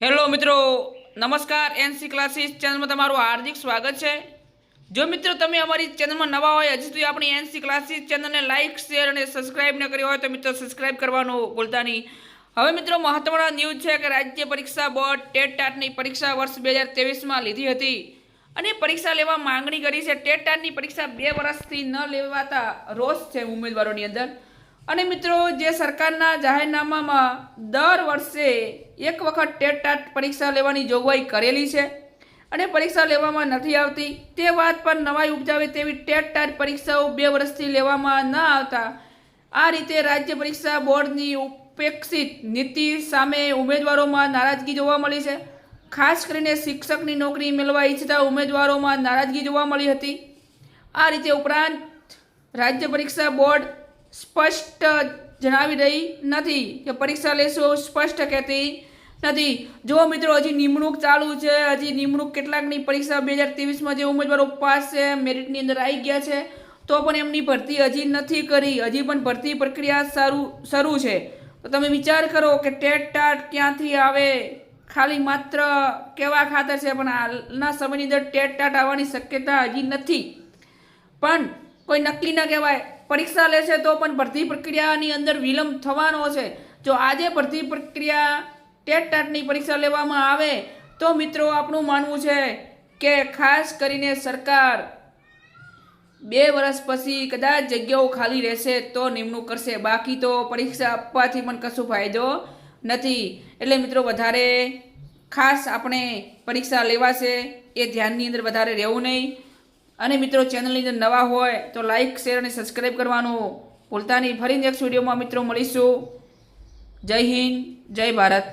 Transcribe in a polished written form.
Hello મિત્રો, નમસ્કાર. NC classes ચેનલમાં તમારું હાર્દિક સ્વાગત છે. જો મિત્રો તમે અમારી ચેનલમાં નવા હોય, હજી સુધી આપણી એનસી ક્લાસીસ ચેનલને લાઇક, શેર અને સબસ્ક્રાઇબ ન કરી હોય તો મિત્રો સબસ્ક્રાઇબ કરવાનું ભૂલતા નહીં. હવે મિત્રો મહત્વના ન્યૂઝ છે કે રાજ્ય પરીક્ષા બોર્ડ ટેટ-ટાટની પરીક્ષા વર્ષ 2023માં લીધી હતી અને પરીક્ષા લેવા માંગણી કરી છે. ટેટ-ટાટની પરીક્ષા 2 વર્ષથી ન લેવાતા રોષ છે ઉમેદવારોની અંદર. અને મિત્રો જે સરકારના જાહેરનામામાં દર વર્ષે એક વખત ટેટ-ટાટ પરીક્ષા લેવાની જોગવાઈ કરેલી છે અને પરીક્ષા લેવામાં નથી આવતી, તે વાત પર નવાઈ ઉપજાવે તેવી ટેટ-ટાટ પરીક્ષાઓ 2 વર્ષથી લેવામાં ન આવતા આ રીતે રાજ્ય પરીક્ષા બોર્ડની ઉપેક્ષિત નીતિ સામે ઉમેદવારોમાં નારાજગી જોવા મળી છે. ખાસ કરીને શિક્ષકની નોકરી મેળવવા ઈચ્છતા ઉમેદવારોમાં નારાજગી જોવા મળી હતી. આ રીતે ઉપરાંત રાજ્ય પરીક્ષા બોર્ડ સ્પષ્ટ જણાવી રહી નથી કે પરીક્ષા લેશો, સ્પષ્ટ કહેતી નથી. જો મિત્રો હજી નિમણૂક ચાલુ છે, હજી નિમણૂક કેટલાકની પરીક્ષા 2023માં જે ઉમેદવારો પાસ છે, મેરિટની અંદર આવી ગયા છે, તો પણ એમની ભરતી હજી નથી કરી. હજી પણ ભરતી પ્રક્રિયા શરૂ છે. તો તમે વિચાર કરો કે ટેટ-ટાટ ક્યાંથી આવે? ખાલી માત્ર કેવા ખાતર છે, પણ હાલના સમયની અંદર ટેટ-ટાટ આવવાની શક્યતા હજી નથી. પણ કોઈ નક્કી ન કહેવાય. પરીક્ષા લેશે તો પણ ભરતી પ્રક્રિયાની અંદર વિલંબ થવાનો છે. જો આજે ભરતી પ્રક્રિયા ટેટ-ટાટની પરીક્ષા લેવામાં આવે તો મિત્રો આપણું માનવું છે કે ખાસ કરીને સરકાર 2 વર્ષ પછી કદાચ જગ્યાઓ ખાલી રહેશે તો નિમણૂક કરશે, બાકી તો પરીક્ષા આપવાથી પણ કશું ફાયદો નથી. એટલે મિત્રો વધારે ખાસ આપણે પરીક્ષા લેવાશે એ ધ્યાનની અંદર વધારે રહેવું નહીં. અને મિત્રો ચેનલની અંદર નવા હોય તો લાઇક, શેર અને સબસ્ક્રાઈબ કરવાનું ભૂલતા નહીં. ફરી નેક્સ્ટ વિડીયોમાં મિત્રો મળીશું. જય હિન્દ, જય ભારત.